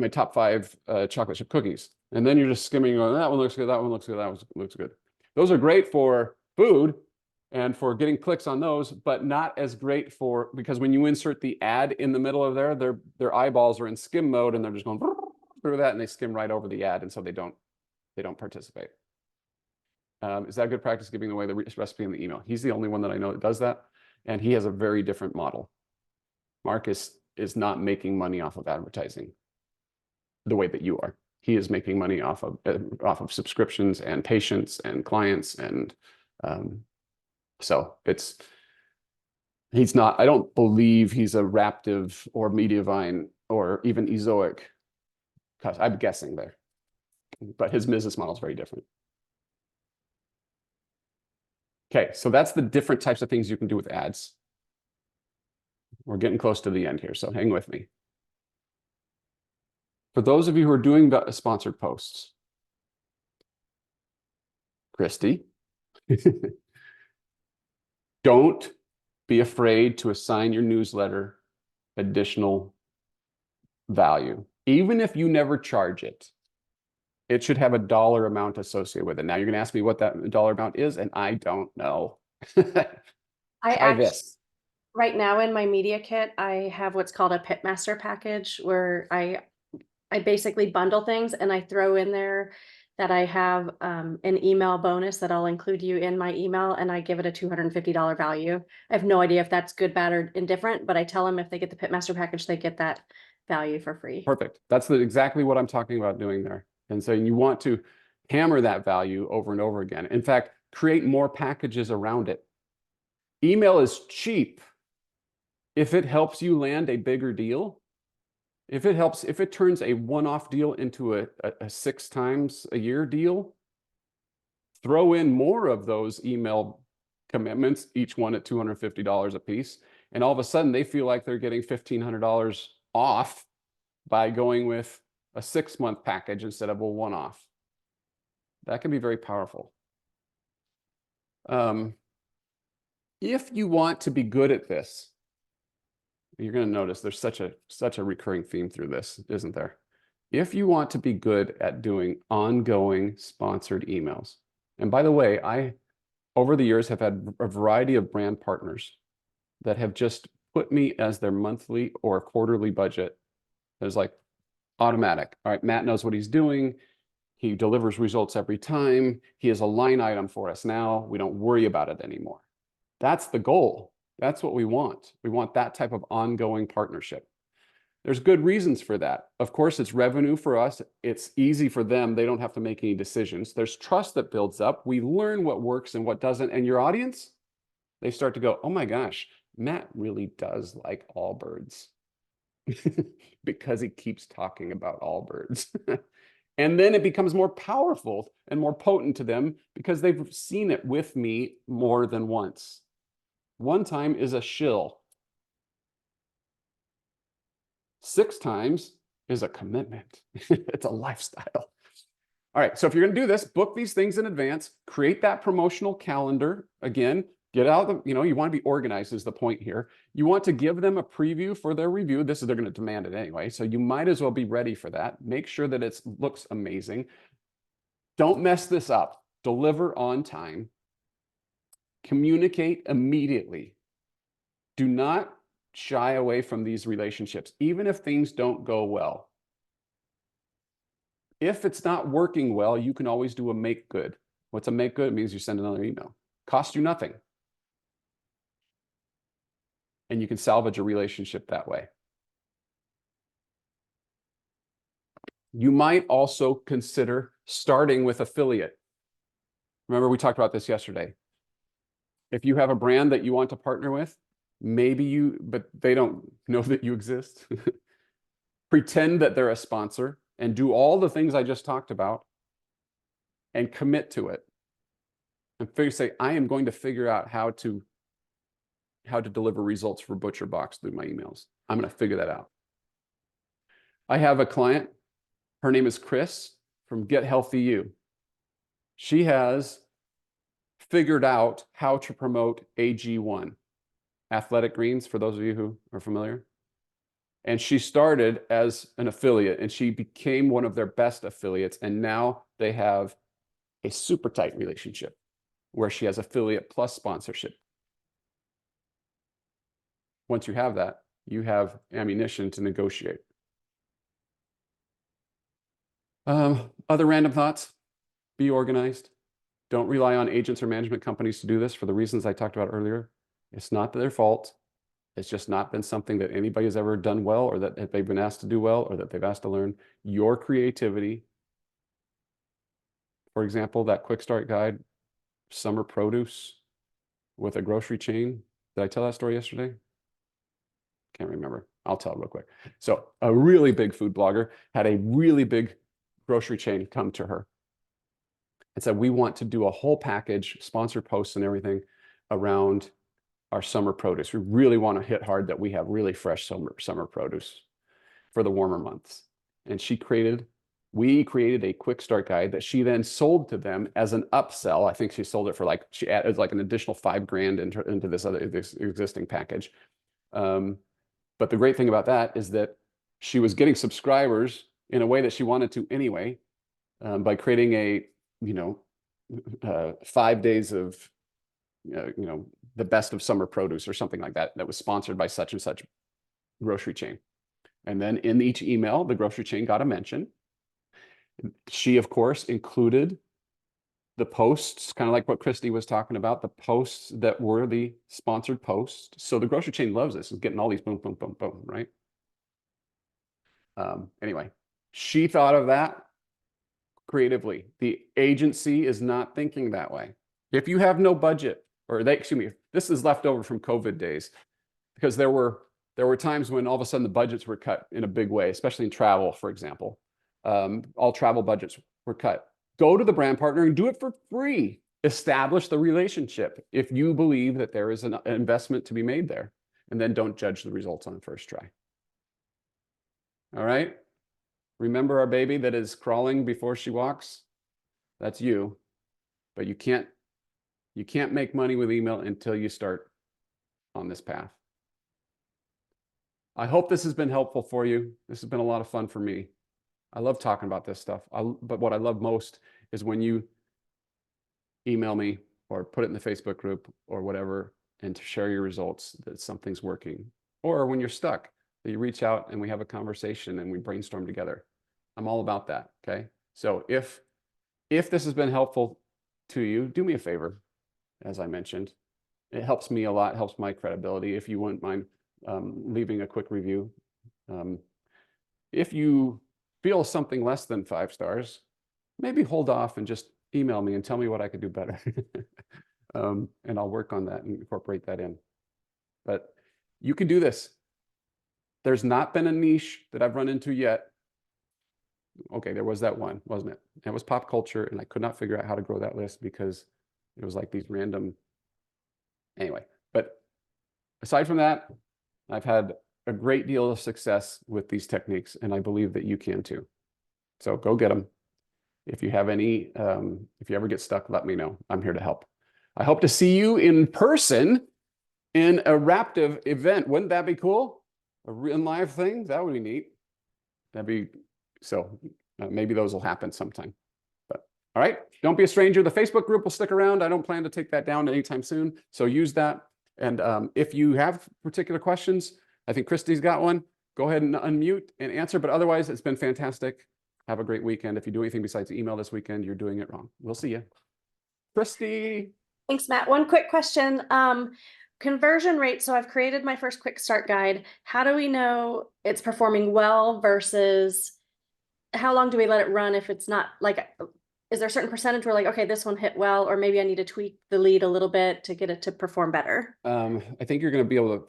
top 5 chocolate chip cookies. And then you're just skimming, going, that one looks good, that one looks good, that one looks good. Those are great for food and for getting clicks on those, but not as great because when you insert the ad in the middle of their eyeballs are in skim mode, and they're just going through that, and they skim right over the ad, and so they don't participate. Is that good practice, giving away the recipe in the email? He's the only one that I know that does that, and he has a very different model. Marcus is not making money off of advertising the way that you are. He is making money off of subscriptions and patients and clients, and so he's not. I don't believe he's a Raptive or Mediavine or even Ezoic. I'm guessing there, but his business model is very different. Okay, so that's the different types of things you can do with ads. We're getting close to the end here, so hang with me. For those of you who are doing sponsored posts, Christy, Don't be afraid to assign your newsletter additional value. Even if you never charge it, it should have a dollar amount associated with it. Now you're going to ask me what that dollar amount is, and I don't know. I Try actually, this. right now in my media kit, I have what's called a Pitmaster package where I basically bundle things and I throw in there that I have an email bonus that I'll include you in my email and I give it a $250 value. I have no idea if that's good, bad, or indifferent, but I tell them if they get the Pitmaster package, they get that value for free. Perfect. That's exactly what I'm talking about doing there. And so you want to hammer that value over and over again. In fact, create more packages around it. Email is cheap if it helps you land a bigger deal. If it turns a one-off deal into a 6 times a year deal, throw in more of those email commitments, each one at $250 a piece. And all of a sudden they feel like they're getting $1,500 off by going with a 6-month package instead of a one-off. That can be very powerful. If you want to be good at this, you're going to notice there's such a recurring theme through this, isn't there? If you want to be good at doing ongoing sponsored emails, and by the way, I, over the years, have had a variety of brand partners that have just put me as their monthly or quarterly budget. It's like automatic. All right, Matt knows what he's doing. He delivers results every time. He is a line item for us now. We don't worry about it anymore. That's the goal. That's what we want. We want that type of ongoing partnership. There's good reasons for that. Of course, it's revenue for us. It's easy for them. They don't have to make any decisions. There's trust that builds up. We learn what works and what doesn't. And your audience, they start to go, oh my gosh, Matt really does like Allbirds because he keeps talking about Allbirds. And then it becomes more powerful and more potent to them because they've seen it with me more than once. One time is a shill. 6 times is a commitment. It's a lifestyle. All right, so if you're going to do this, book these things in advance, create that promotional calendar. Again, get out the, you want to be organized is the point here. You want to give them a preview for their review. They're going to demand it anyway, so you might as well be ready for that. Make sure that it looks amazing. Don't mess this up. Deliver on time. Communicate immediately. Do not shy away from these relationships, even if things don't go well. If it's not working well, you can always do a make good. What's a make good? It means you send another email. Costs you nothing. And you can salvage a relationship that way. You might also consider starting with affiliate. Remember, we talked about this yesterday. If you have a brand that you want to partner with, but they don't know that you exist. Pretend that they're a sponsor and do all the things I just talked about and commit to it. And say, I am going to figure out how to deliver results for ButcherBox through my emails. I'm going to figure that out. I have a client. Her name is Chris from Get Healthy You. She has figured out how to promote AG1, Athletic Greens, for those of you who are familiar. And she started as an affiliate and she became one of their best affiliates. And now they have a super tight relationship where she has affiliate plus sponsorship. Once you have that, you have ammunition to negotiate. Other random thoughts? Be organized. Don't rely on agents or management companies to do this for the reasons I talked about earlier. It's not their fault. It's just not been something that anybody has ever done well or that they've been asked to do well or that they've asked to learn. Your creativity. For example, that quick start guide, summer produce with a grocery chain. Did I tell that story yesterday? Can't remember. I'll tell it real quick. So a really big food blogger had a really big grocery chain come to her and said, we want to do a whole package, sponsored posts and everything around our summer produce. We really want to hit hard that we have really fresh summer produce for the warmer months. And she created we created a quick start guide that she then sold to them as an upsell. I think she sold it for like, she added like an additional $5,000 into this existing package. But the great thing about that is that she was getting subscribers in a way that she wanted to anyway, by creating a, 5 days of, the best of summer produce or something like that, that was sponsored by such and such grocery chain. And then in each email, the grocery chain got a mention. She, of course, included the posts, kind of like what Christy was talking about, the posts that were the sponsored posts. So the grocery chain loves this, is getting all these boom, boom, boom, boom, right? Anyway, she thought of that creatively. The agency is not thinking that way. If you have no budget, or excuse me, this is left over from COVID days, because there were times when all of a sudden the budgets were cut in a big way, especially in travel, for example. All travel budgets were cut. Go to the brand partner and do it for free. Establish the relationship if you believe that there is an investment to be made there, and then don't judge the results on the first try. All right. Remember our baby that is crawling before she walks? That's you. But you can't make money with email until you start on this path. I hope this has been helpful for you. This has been a lot of fun for me. I love talking about this stuff. But what I love most is when you email me or put it in the Facebook group or whatever, and to share your results, that something's working. Or when you're stuck, that you reach out and we have a conversation and we brainstorm together. I'm all about that, okay? So if this has been helpful to you, do me a favor, as I mentioned. It helps me a lot, helps my credibility. If you wouldn't mind leaving a quick review. If you feel something less than 5 stars, maybe hold off and just email me and tell me what I could do better. And I'll work on that and incorporate that in. But you can do this. There's not been a niche that I've run into yet. Okay, there was that one, wasn't it? It was pop culture, and I could not figure out how to grow that list because it was like these random. Anyway, but aside from that, I've had a great deal of success with these techniques, and I believe that you can too. So go get them. If you have any, if you ever get stuck, let me know. I'm here to help. I hope to see you in person in a Raptive event. Wouldn't that be cool? A real live thing? That would be neat. That'd be so. Maybe those will happen sometime. But all right, don't be a stranger. The Facebook group will stick around. I don't plan to take that down anytime soon. So use that. And if you have particular questions, I think Christy's got one. Go ahead and unmute and answer. But otherwise, it's been fantastic. Have a great weekend. If you do anything besides email this weekend, you're doing it wrong. We'll see you. Christy. Thanks, Matt. One quick question. Conversion rate. So I've created my first quick start guide. How do we know it's performing well versus how long do we let it run if it's not like, is there a certain percentage where like, okay, this one hit well, or maybe I need to tweak the lead a little bit to get it to perform better? I think you're going to be able to.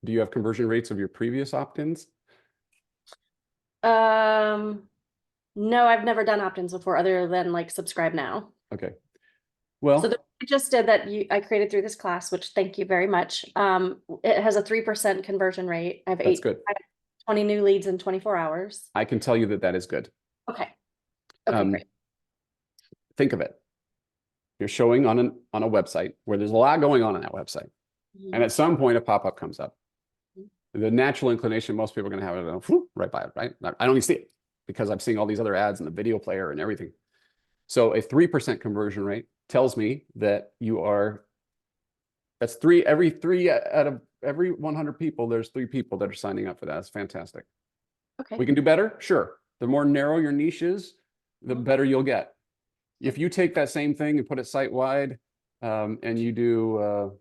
Do you have conversion rates of your previous opt-ins? No, I've never done opt-ins before other than like subscribe now. Okay. Well, so I just did that. I created through this class, which thank you very much. It has a 3% conversion rate. I have that's good. 20 new leads in 24 hours. I can tell you that that is good. Okay. Okay, great. Think of it. You're showing on a website where there's a lot going on that website. Mm-hmm. And at some point a pop-up comes up. The natural inclination, most people are going to have it right by it, right? I don't even see it because I'm seeing all these other ads in the video player and everything. So a 3% conversion rate tells me that that's every 3 out of every 100 people, there's 3 people that are signing up for that. It's fantastic. Okay. We can do better. Sure. The more narrow your niche is, the better you'll get. If you take that same thing and put it site wide, and you do,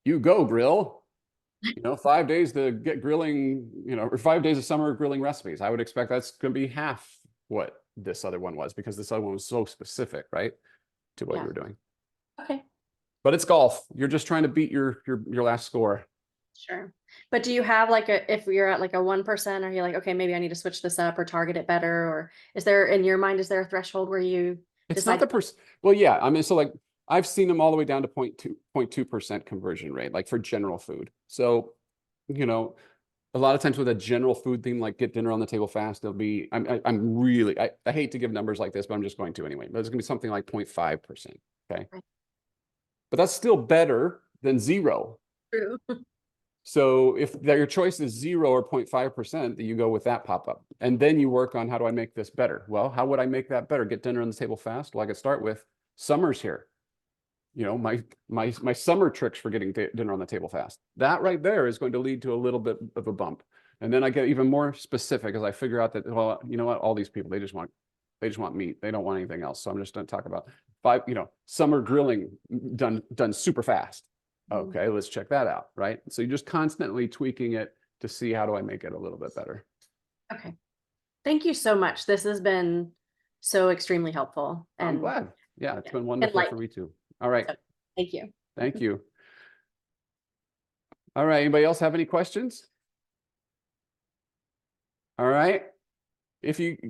you go grill, 5 days to get grilling, or 5 days of summer grilling recipes. I would expect that's going to be half what this other one was, because this other one was so specific, right, to what you were doing. Okay. But it's golf. You're just trying to beat your last score. Sure. But do you have like if you're at like a 1%, are you like, okay, maybe I need to switch this up or target it better? Or is there, in your mind, is there a threshold where you It's not the well, yeah. I mean, so like I've seen them all the way down to 0.2% conversion rate, like for general food. So, a lot of times with a general food theme, like get dinner on the table fast, it'll be, I'm really, I hate to give numbers like this, but I'm just going to anyway. But it's gonna be something like 0.5%, okay? Right. But that's still better than 0. True. So if your choice is 0 or 0.5%, you go with that pop-up. And then you work on, how do I make this better? Well, how would I make that better? Get dinner on the table fast? Well, I could start with summer's here. You know, my summer tricks for getting dinner on the table fast. That right there is going to lead to a little bit of a bump. And then I get even more specific as I figure out that, well, you know what, all these people, they just want meat. They don't want anything else. So I'm just going to talk about 5, summer grilling done super fast. Okay, let's check that out, right? So you're just constantly tweaking it to see, how do I make it a little bit better? Okay. Thank you so much. This has been so extremely helpful. I'm And glad. Yeah, it's yeah, been wonderful for me too. All right. So, thank you. Thank you. All right. Anybody else have any questions? All right.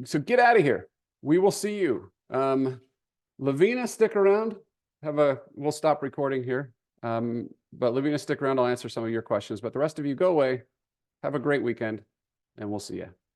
So get out of here. We will see you. Lavina, stick around. We'll stop recording here. But Lavina, stick around. I'll answer some of your questions. But the rest of you, go away. Have a great weekend, and we'll see you.